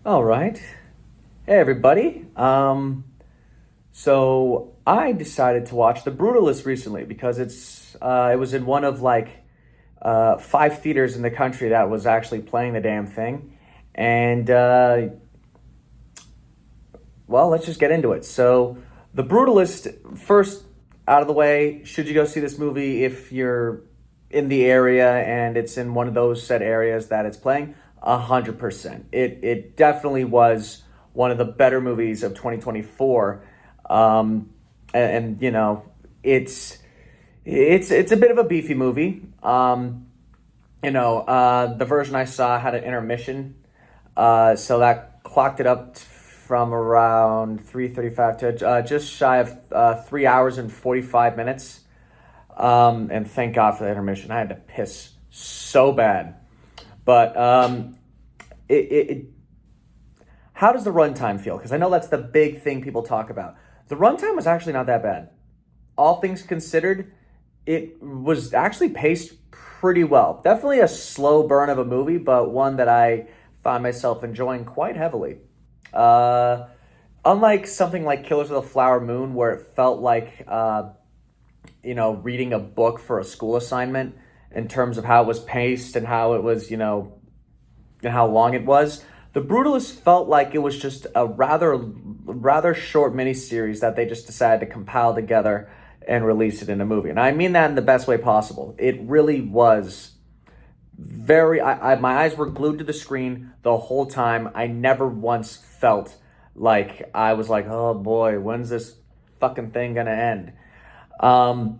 All right. Hey, everybody. So I decided to watch The Brutalist recently because it was in one of like five theaters in the country that was actually playing the damn thing, and well, let's just get into it. So, The Brutalist, first out of the way, should you go see this movie if you're in the area and it's in one of those set areas that it's playing? 100%. It definitely was one of the better movies of 2024. You know, it's it's a bit of a beefy movie. The version I saw had an intermission, so that clocked it up from around 3:35 to just shy of 3 hours and 45 minutes. And thank God for the intermission. I had to piss so bad, but it how does the runtime feel? Because I know that's the big thing people talk about. The runtime was actually not that bad. All things considered, it was actually paced pretty well. Definitely a slow burn of a movie, but one that I found myself enjoying quite heavily. Uh, Unlike something like Killers of the Flower Moon, where it felt like reading a book for a school assignment in terms of how it was paced and how it was, and how long it was. The Brutalist felt like it was just a rather short miniseries that they just decided to compile together and release it in a movie. And I mean that in the best way possible. It really was my eyes were glued to the screen the whole time. I never once felt like I was like, oh boy, when's this fucking thing gonna end? Um,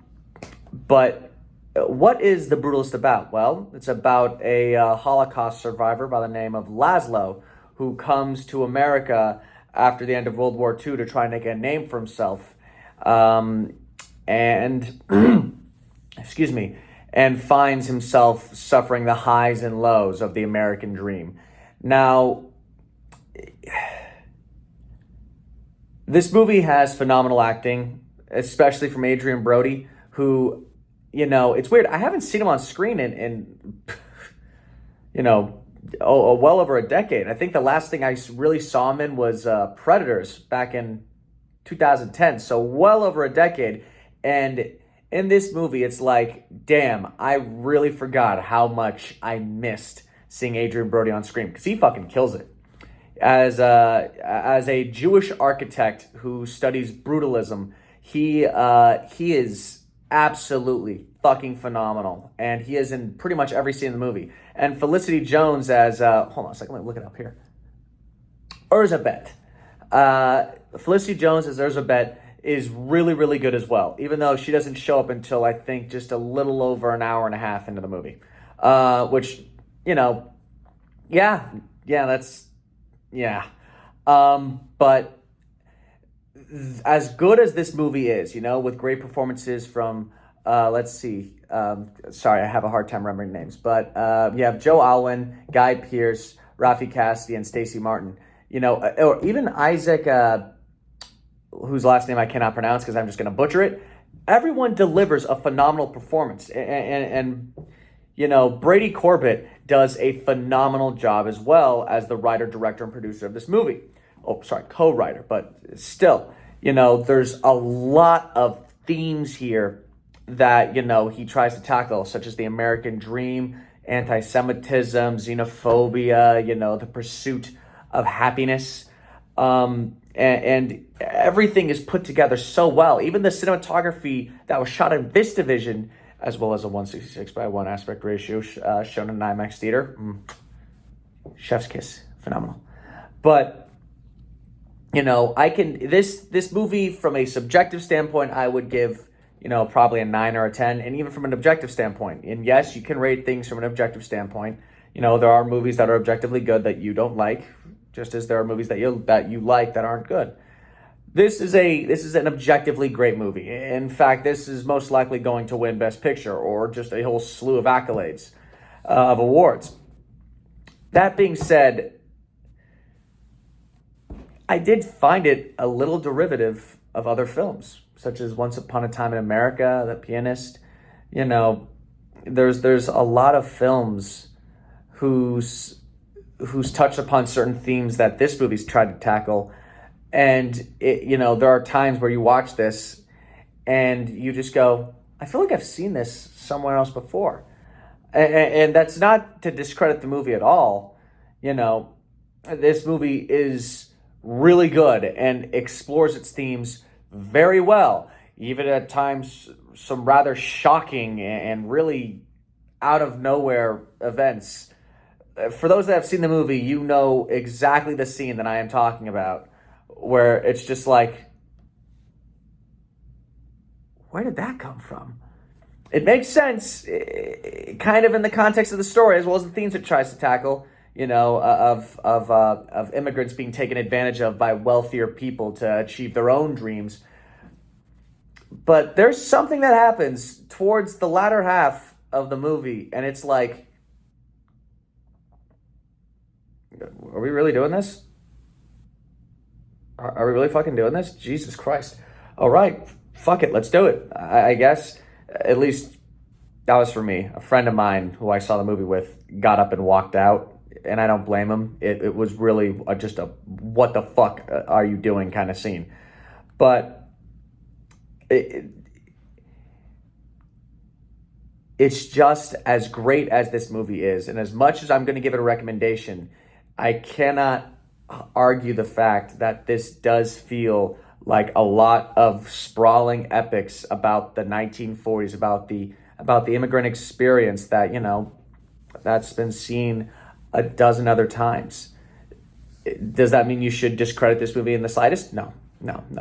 but what is The Brutalist about? Well, it's about a Holocaust survivor by the name of Laszlo who comes to America after the end of World War II to try and make a name for himself. And excuse me, and finds himself suffering the highs and lows of the American dream. Now, this movie has phenomenal acting, especially from Adrian Brody, who, it's weird. I haven't seen him on screen in you know, well over a decade. I think the last thing I really saw him in was Predators back in 2010. So well over a decade. And in this movie, it's like, damn, I really forgot how much I missed seeing Adrian Brody on screen because he fucking kills it. As a Jewish architect who studies brutalism, he is absolutely fucking phenomenal, and he is in pretty much every scene in the movie. And Felicity Jones as hold on a second, let me look it up here. Erzabet. Felicity Jones as Erzabet is really, really good as well, even though she doesn't show up until I think just a little over an hour and a half into the movie. Which, yeah, that's, yeah. But as good as this movie is, with great performances from, let's see, sorry, I have a hard time remembering names, but you have Joe Alwyn, Guy Pearce, Rafi Cassidy, and Stacey Martin. Or even Isaac, whose last name I cannot pronounce because I'm just going to butcher it. Everyone delivers a phenomenal performance, and Brady Corbett does a phenomenal job as well as the writer, director, and producer of this movie. Oh, sorry, co-writer, but still, there's a lot of themes here that, he tries to tackle, such as the American dream, anti-Semitism, xenophobia, the pursuit of happiness. And everything is put together so well. Even the cinematography that was shot in this division, as well as a 166:1 aspect ratio shown in an IMAX theater. Chef's kiss. Phenomenal. But, this movie from a subjective standpoint, I would give, probably a 9 or a 10, and even from an objective standpoint. And yes, you can rate things from an objective standpoint. There are movies that are objectively good that you don't like, just as there are movies that you like that aren't good. This is an objectively great movie. In fact, this is most likely going to win Best Picture or just a whole slew of accolades, of awards. That being said, I did find it a little derivative of other films, such as Once Upon a Time in America, The Pianist. There's a lot of films whose who's touched upon certain themes that this movie's tried to tackle. And there are times where you watch this and you just go, I feel like I've seen this somewhere else before. And that's not to discredit the movie at all. This movie is really good and explores its themes very well. Even at times, some rather shocking and really out of nowhere events. For those that have seen the movie, you know exactly the scene that I am talking about, where it's just like, where did that come from? It makes sense, kind of in the context of the story, as well as the themes it tries to tackle, of immigrants being taken advantage of by wealthier people to achieve their own dreams. But there's something that happens towards the latter half of the movie, and it's like, are we really doing this? Are we really fucking doing this? Jesus Christ. All right, fuck it, let's do it. I guess, at least that was for me. A friend of mine who I saw the movie with got up and walked out, and I don't blame him. It was really just a what the fuck are you doing kind of scene. But it's just as great as this movie is. And as much as I'm going to give it a recommendation, I cannot argue the fact that this does feel like a lot of sprawling epics about the 1940s, about the immigrant experience that, that's been seen a dozen other times. Does that mean you should discredit this movie in the slightest? No.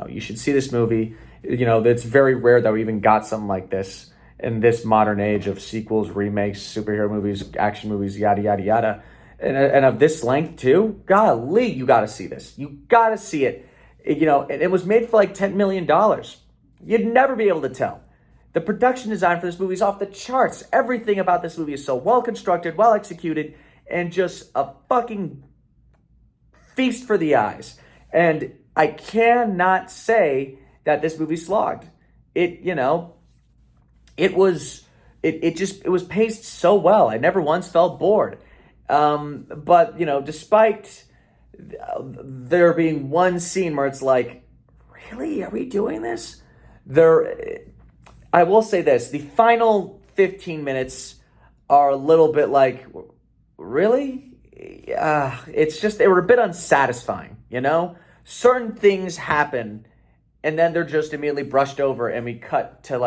You should see this movie. It's very rare that we even got something like this in this modern age of sequels, remakes, superhero movies, action movies, yada, yada, yada. And of this length too, golly, you got to see this. You got to see it. It was made for like $10 million. You'd never be able to tell. The production design for this movie is off the charts. Everything about this movie is so well constructed, well executed, and just a fucking feast for the eyes. And I cannot say that this movie slogged. It was paced so well. I never once felt bored. But despite there being one scene where it's like, really, are we doing this? I will say this: the final 15 minutes are a little bit like, really? They were a bit unsatisfying. Certain things happen, and then they're just immediately brushed over, and we cut to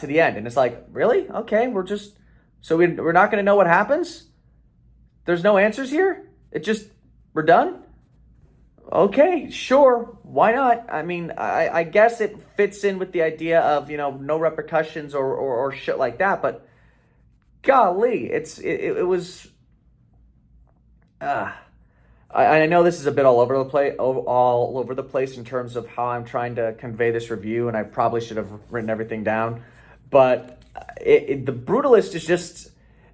the end, and it's like, really? Okay, we're not going to know what happens. There's no answers here. We're done. Okay, sure. Why not? I mean, I guess it fits in with the idea of, no repercussions or shit like that. But golly, it was. I know this is a bit all over the place in terms of how I'm trying to convey this review, and I probably should have written everything down. But the Brutalist is just,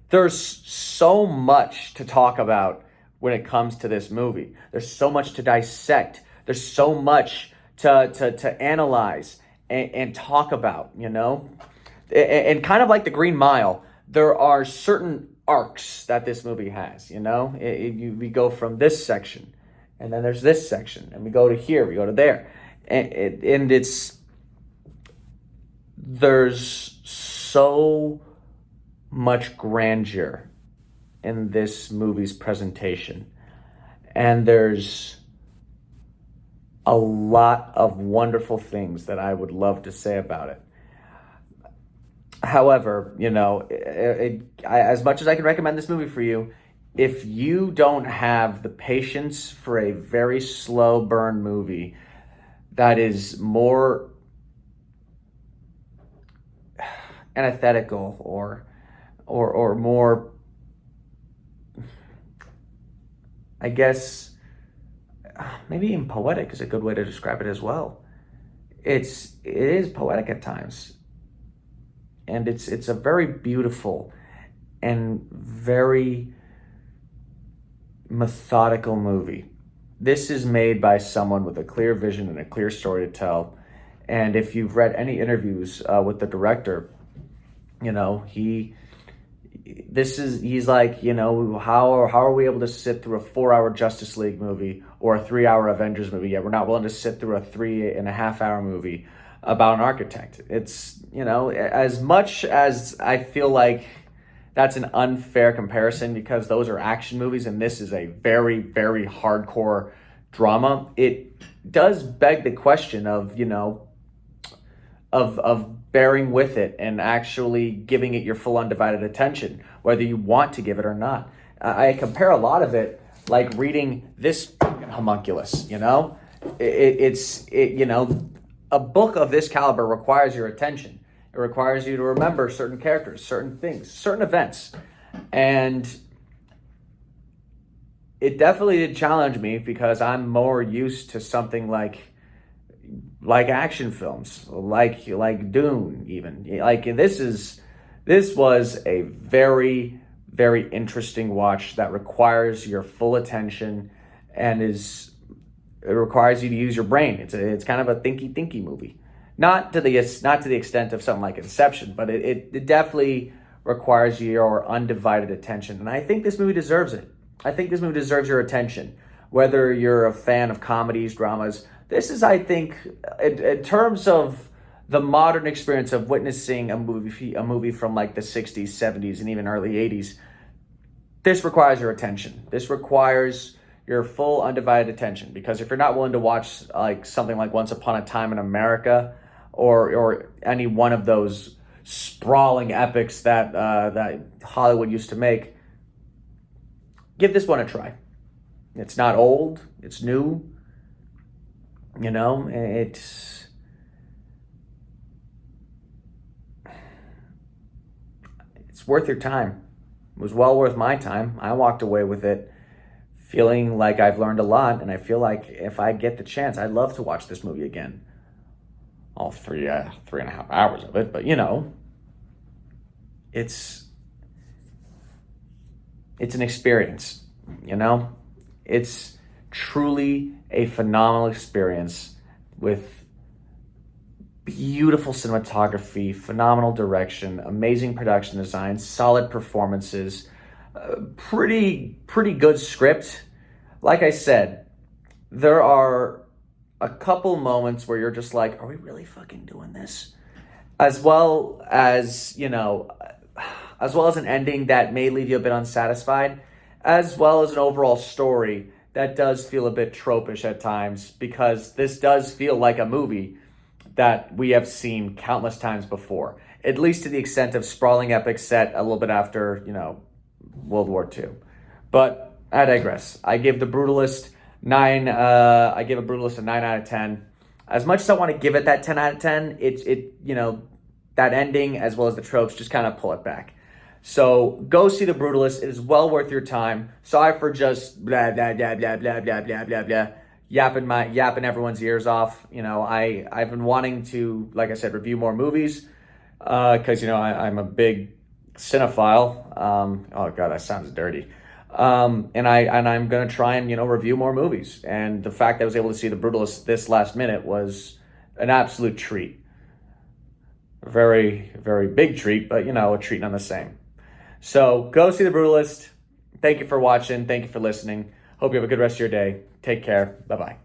there's so much to talk about when it comes to this movie. There's so much to dissect. There's so much to analyze and talk about, And kind of like the Green Mile, there are certain arcs that this movie has, we go from this section, and then there's this section, and we go to here, we go to there, and there's so much grandeur in this movie's presentation, and there's a lot of wonderful things that I would love to say about it. However, as much as I can recommend this movie for you, if you don't have the patience for a very slow burn movie that is more antithetical or more, I guess, maybe even poetic is a good way to describe it as well. It is poetic at times. And it's a very beautiful and very methodical movie. This is made by someone with a clear vision and a clear story to tell. And if you've read any interviews with the director, he he's like, how are we able to sit through a 4-hour Justice League movie or a 3-hour Avengers movie, yet we're not willing to sit through a 3.5-hour movie about an architect? It's, as much as I feel like that's an unfair comparison because those are action movies and this is a very, very hardcore drama, it does beg the question of, of bearing with it and actually giving it your full undivided attention, whether you want to give it or not. I compare a lot of it like reading this fucking homunculus, a book of this caliber requires your attention. It requires you to remember certain characters, certain things, certain events. And it definitely did challenge me because I'm more used to something like action films, like Dune even. Like this was a very, very interesting watch that requires your full attention and it requires you to use your brain. It's kind of a thinky movie. Not to the extent of something like Inception, but it definitely requires your undivided attention. And I think this movie deserves it. I think this movie deserves your attention. Whether you're a fan of comedies, dramas, this is, I think, in terms of the modern experience of witnessing a movie from like the 60s, 70s, and even early 80s, this requires your attention. This requires your full undivided attention, because if you're not willing to watch like something like Once Upon a Time in America or any one of those sprawling epics that Hollywood used to make, give this one a try. It's not old, it's new. It's worth your time. It was well worth my time. I walked away with it feeling like I've learned a lot, and I feel like if I get the chance, I'd love to watch this movie again. All 3.5 hours of it, but it's an experience, It's truly a phenomenal experience with beautiful cinematography, phenomenal direction, amazing production design, solid performances, pretty good script. Like I said, there are a couple moments where you're just like, are we really fucking doing this? As well as an ending that may leave you a bit unsatisfied, as well as an overall story that does feel a bit tropish at times, because this does feel like a movie that we have seen countless times before, at least to the extent of sprawling epic set a little bit after, World War II. But I digress. I give The Brutalist a 9 out of 10. As much as I want to give it that 10 out of 10, that ending as well as the tropes just kind of pull it back. So go see The Brutalist. It is well worth your time. Sorry for just blah, blah, blah, blah, blah, blah, blah, blah, blah, yapping everyone's ears off. I've been wanting to, like I said, review more movies because, I'm a big cinephile. Oh God, that sounds dirty. And I'm going to try and, review more movies. And the fact that I was able to see The Brutalist this last minute was an absolute treat. A very, very big treat, but, a treat none the same. So go see The Brutalist. Thank you for watching. Thank you for listening. Hope you have a good rest of your day. Take care. Bye-bye.